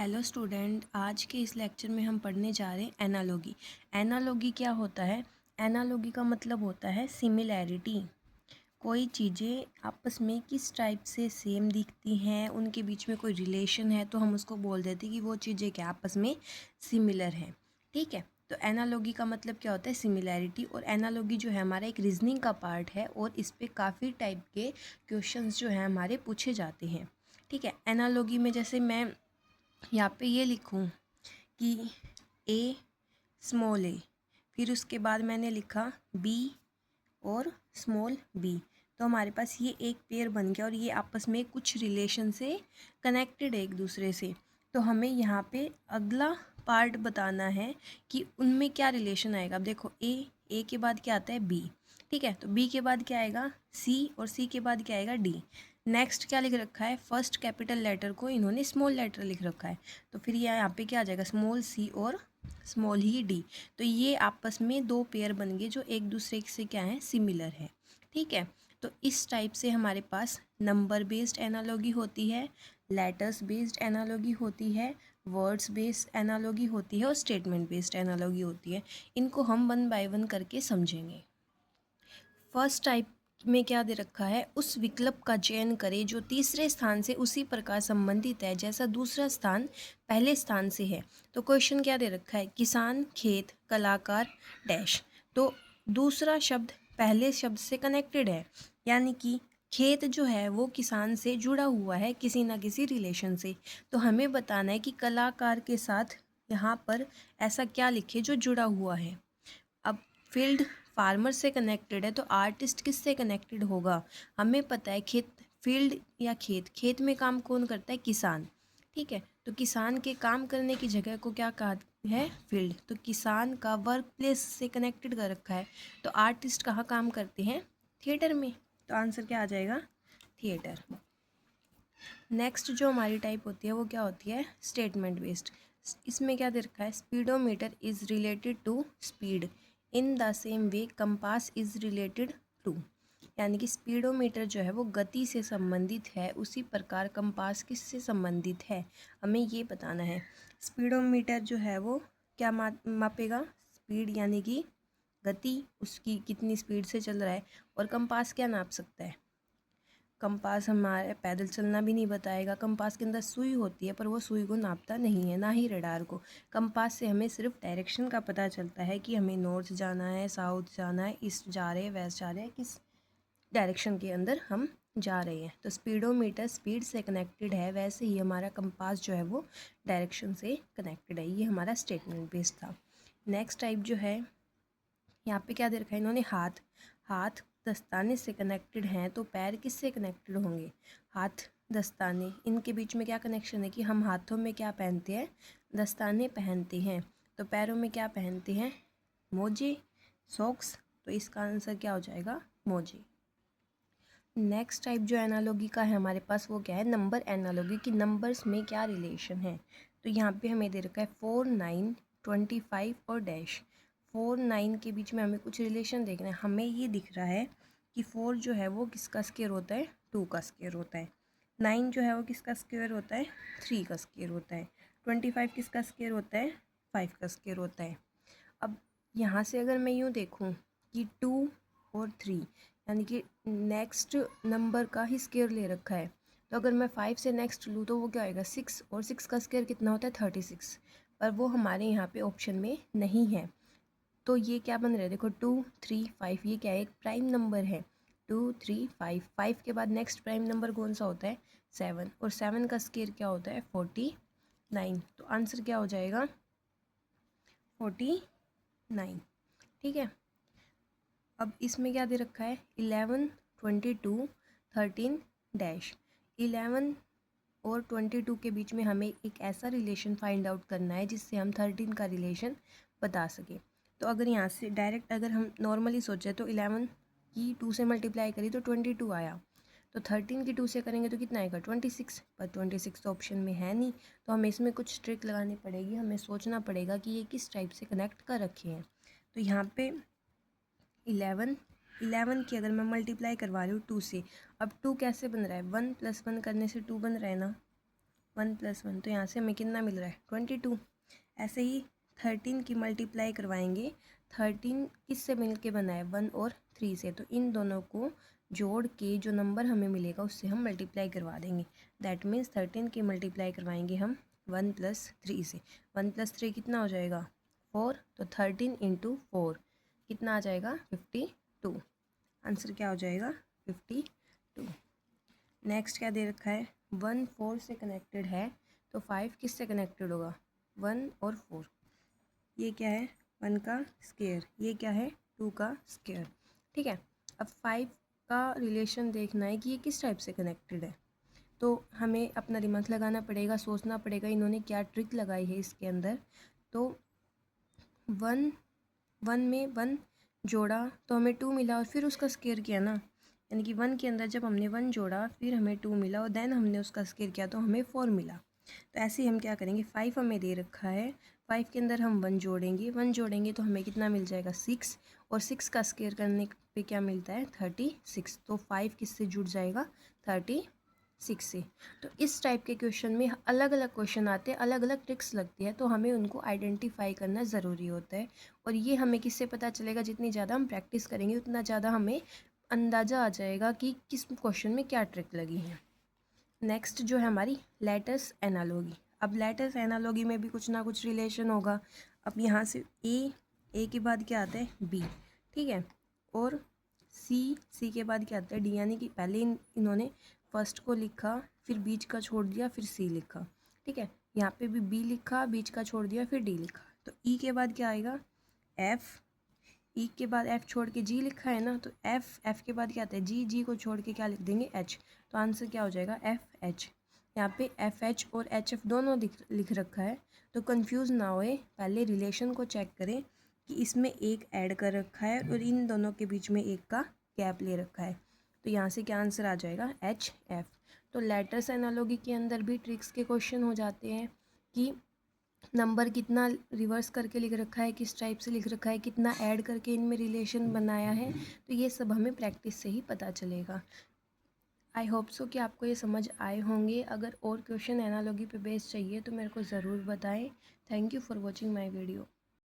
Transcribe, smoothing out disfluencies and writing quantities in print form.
Hello student, आज के इस लेक्चर में हम पढ़ने जा रहे हैं एनालॉजी। एनालॉजी क्या होता है? एनालॉजी का मतलब होता है सिमिलैरिटी। कोई चीज़ें आपस में किस टाइप से सेम दिखती हैं, उनके बीच में कोई रिलेशन है तो हम उसको बोल देते हैं कि वो चीज़ें क्या आपस में सिमिलर हैं। ठीक है, तो एनालॉजी का मतलब क्या होता है? सिमिलैरिटी। और एनालॉजी जो है हमारा एक रीजनिंग का पार्ट है और इस पे काफ़ी टाइप के क्वेश्चंस जो हैं हमारे पूछे जाते हैं। ठीक है, एनालॉजी में जैसे मैं यहाँ पे ये लिखूँ कि ए स्मॉल ए, फिर उसके बाद मैंने लिखा बी और स्मॉल बी, तो हमारे पास ये एक पेयर बन गया और ये आपस में कुछ रिलेशन से कनेक्टेड है एक दूसरे से। तो हमें यहाँ पे अगला पार्ट बताना है कि उनमें क्या रिलेशन आएगा। अब देखो ए के बाद क्या आता है? बी। ठीक है, तो बी के बाद क्या आएगा? सी, और सी के बाद क्या आएगा? डी। नेक्स्ट क्या लिख रखा है? फर्स्ट कैपिटल लेटर को इन्होंने स्मॉल लेटर लिख रखा है, तो फिर ये यहाँ पे क्या आ जाएगा? स्मॉल सी और स्मॉल ही डी। तो ये आपस में दो पेयर बन गए जो एक दूसरे से क्या है? सिमिलर है। ठीक है, तो इस टाइप से हमारे पास नंबर बेस्ड एनालॉजी होती है, लेटर्स बेस्ड एनालॉजी होती है, वर्ड्स बेस्ड एनालॉजी होती है और स्टेटमेंट बेस्ड एनालॉजी होती है। इनको हम वन बाय वन करके समझेंगे। फर्स्ट टाइप में क्या दे रखा है? उस विकल्प का चयन करें जो तीसरे स्थान से उसी प्रकार संबंधित है जैसा दूसरा स्थान पहले स्थान से है। तो क्वेश्चन क्या दे रखा है? किसान, खेत, कलाकार, डैश। तो दूसरा शब्द पहले शब्द से कनेक्टेड है, यानी कि खेत जो है वो किसान से जुड़ा हुआ है किसी ना किसी रिलेशन से। तो हमें बताना है कि कलाकार के साथ यहाँ पर ऐसा क्या लिखे जो जुड़ा हुआ है। अब फील्ड फार्मर से कनेक्टेड है, तो आर्टिस्ट किससे कनेक्टेड होगा? हमें पता है खेत, फील्ड या खेत, खेत में काम कौन करता है? किसान। ठीक है, तो किसान के काम करने की जगह को क्या कहा है? फील्ड। तो किसान का वर्क प्लेस से कनेक्टेड कर रखा है, तो आर्टिस्ट कहाँ काम करते हैं? थिएटर में। तो आंसर क्या आ जाएगा? थिएटर। नेक्स्ट जो हमारी टाइप होती है वो क्या होती है? Statement based. इसमें क्या दे रखा है? Speedometer is related to speed in the same way compass is related to. यानी कि स्पीडोमीटर जो है वो गति से संबंधित है, उसी प्रकार कंपास किससे संबंधित है, हमें ये बताना है। स्पीडोमीटर जो है वो क्या मापेगा? स्पीड यानी कि गति, उसकी कितनी स्पीड से चल रहा है। और कंपास क्या नाप सकता है? कंपास हमारे पैदल चलना भी नहीं बताएगा। कंपास के अंदर सुई होती है पर वो सुई को नापता नहीं है, ना ही रडार को। कंपास से हमें सिर्फ डायरेक्शन का पता चलता है कि हमें नॉर्थ जाना है, साउथ जाना है, ईस्ट जा रहे हैं, वेस्ट जा रहे हैं, किस डायरेक्शन के अंदर हम जा रहे हैं। तो स्पीडोमीटर स्पीड से कनेक्टेड है, वैसे ही हमारा कंपास जो है वो डायरेक्शन से कनेक्टेड है। ये हमारा स्टेटमेंट बेस्ड था। नेक्स्ट टाइप जो है, यहाँ पे क्या दे रखा है इन्होंने? हाथ। हाथ दस्ताने से कनेक्टेड हैं, तो पैर किससे कनेक्टेड होंगे? हाथ, दस्ताने, इनके बीच में क्या कनेक्शन है कि हम हाथों में क्या पहनते हैं? दस्ताने पहनते हैं। तो पैरों में क्या पहनते हैं? मोजे, सॉक्स। तो इसका आंसर क्या हो जाएगा? मोजे। नेक्स्ट टाइप जो एनालॉजी का है हमारे पास वो क्या है? नंबर एनालॉजी की नंबर्स में क्या रिलेशन है। तो यहाँ पे हमें दे रखा है 4, 9, 25 और डैश। 4, 9 के बीच में हमें कुछ रिलेशन देखना है। हमें ये दिख रहा है कि 4 जो है वो किसका स्क्वायर होता है? 2 का स्क्वायर होता है। 9 जो है वो किसका स्क्वायर होता है? 3 का स्क्वायर होता है। 25 किसका स्क्वायर होता है? 5 का स्क्वायर होता है। अब यहाँ से अगर मैं यूँ देखूँ कि 2 और 3 यानी कि नेक्स्ट नंबर का ही स्क्वायर ले रखा है, तो अगर मैं 5 से नेक्स्ट लूँ तो वो क्या आएगा? 6, और 6 का स्क्वायर कितना होता है? 36, पर वो हमारे यहाँ पे ऑप्शन में नहीं है। तो ये क्या बन रहा है? देखो 2, 3, 5, ये क्या है? एक प्राइम नंबर है। 2, 3, 5, 5 के बाद नेक्स्ट प्राइम नंबर कौन सा होता है? 7, और 7 का स्क्वायर क्या होता है? 49। तो आंसर क्या हो जाएगा? 49। ठीक है, अब इसमें क्या दे रखा है? 11, 22, 13 डैश। 11 और 22 के बीच में हमें एक ऐसा रिलेशन फाइंड आउट करना है जिससे हम 13 का रिलेशन बता सकें। तो अगर यहाँ से डायरेक्ट अगर हम नॉर्मली सोचें तो 11 की 2 से मल्टीप्लाई करी तो 22 आया, तो 13 की 2 से करेंगे तो कितना आएगा? 26, पर 26 तो ऑप्शन में है नहीं, तो हमें इसमें कुछ ट्रिक लगानी पड़ेगी। हमें सोचना पड़ेगा कि ये किस टाइप से कनेक्ट कर रखे हैं। तो यहाँ पे 11 की अगर मैं मल्टीप्लाई करवा रही हूँ 2 से, अब 2 कैसे बन रहा है? 1 + 1 करने से 2 बन रहा है ना। 1 + 1, तो यहाँ से हमें कितना मिल रहा है 22। ऐसे ही 13 की मल्टीप्लाई करवाएंगे। 13 किससे मिल के बना है 1 और 3 से, तो इन दोनों को जोड़ के जो नंबर हमें मिलेगा उससे हम मल्टीप्लाई करवा देंगे। दैट मीन्स 13 की मल्टीप्लाई करवाएंगे हम 1 + 3 से। 1 + 3 कितना हो जाएगा 4, तो 13 × 4 कितना आ जाएगा 52। आंसर क्या हो जाएगा 52। नेक्स्ट क्या दे रखा है 1 4 से कनेक्टेड है, तो 5 किससे कनेक्टेड होगा 1 और 4। ये क्या है 1 का स्क्वायर, ये क्या है 2 का स्क्वायर। ठीक है, अब 5 का रिलेशन देखना है कि ये किस टाइप से कनेक्टेड है, तो हमें अपना दिमाग लगाना पड़ेगा, सोचना पड़ेगा इन्होंने क्या ट्रिक लगाई है इसके अंदर। तो 1 में 1 जोड़ा तो हमें 2 मिला और फिर उसका स्क्वायर किया ना, यानी कि 1 के अंदर जब हमने 1 जोड़ा फिर हमें 2 मिला और देन हमने उसका स्क्वायर किया तो हमें 4 मिला। तो ऐसे ही हम क्या करेंगे 5 हमें दे रखा है, 5 के अंदर हम 1 जोड़ेंगे, 1 जोड़ेंगे तो हमें कितना मिल जाएगा 6, और 6 का स्क्वायर करने पे क्या मिलता है 36। तो 5 किससे जुड़ जाएगा 36 से। तो इस टाइप के क्वेश्चन में अलग अलग क्वेश्चन आते हैं, अलग अलग ट्रिक्स लगती है, तो हमें उनको आइडेंटिफाई करना ज़रूरी होता है। और ये हमें किससे पता चलेगा, जितनी ज़्यादा हम प्रैक्टिस करेंगे उतना ज़्यादा हमें अंदाज़ा आ जाएगा कि किस क्वेश्चन में क्या ट्रिक लगी है। नेक्स्ट जो है हमारी लेटस एनालॉगी। अब लेटस एनालॉगी में भी कुछ ना कुछ रिलेशन होगा। अब यहाँ से ए के बाद क्या आता है बी, ठीक है, और सी के बाद क्या आता है डी, यानी कि पहले इन्होंने फर्स्ट को लिखा फिर बीच का छोड़ दिया फिर सी लिखा। ठीक है, यहाँ पे भी बी लिखा बीच का छोड़ दिया फिर डी लिखा। तो ई के बाद क्या आएगा एफ, ई के बाद एफ छोड़ के जी लिखा है ना, तो एफ के बाद क्या आता है जी को छोड़ के क्या लिख देंगे एच। तो आंसर क्या हो जाएगा एफ एच। यहाँ पे एफ एच और एच एफ दोनों लिख रखा है, तो कंफ्यूज ना होए, पहले रिलेशन को चेक करें कि इसमें एक ऐड कर रखा है और इन दोनों के बीच में एक का गैप ले रखा है। तो यहाँ से क्या आंसर आ जाएगा एच एफ। तो लेटर्स एनालॉगी के अंदर भी ट्रिक्स के क्वेश्चन हो जाते हैं कि नंबर कितना रिवर्स करके लिख रखा है, किस टाइप से लिख रखा है, कितना ऐड करके इनमें रिलेशन बनाया है, तो ये सब हमें प्रैक्टिस से ही पता चलेगा। आई होप सो कि आपको ये समझ आए होंगे। अगर और क्वेश्चन एनालॉगी पे बेस्ड चाहिए तो मेरे को ज़रूर बताएं। Thank you for watching my video.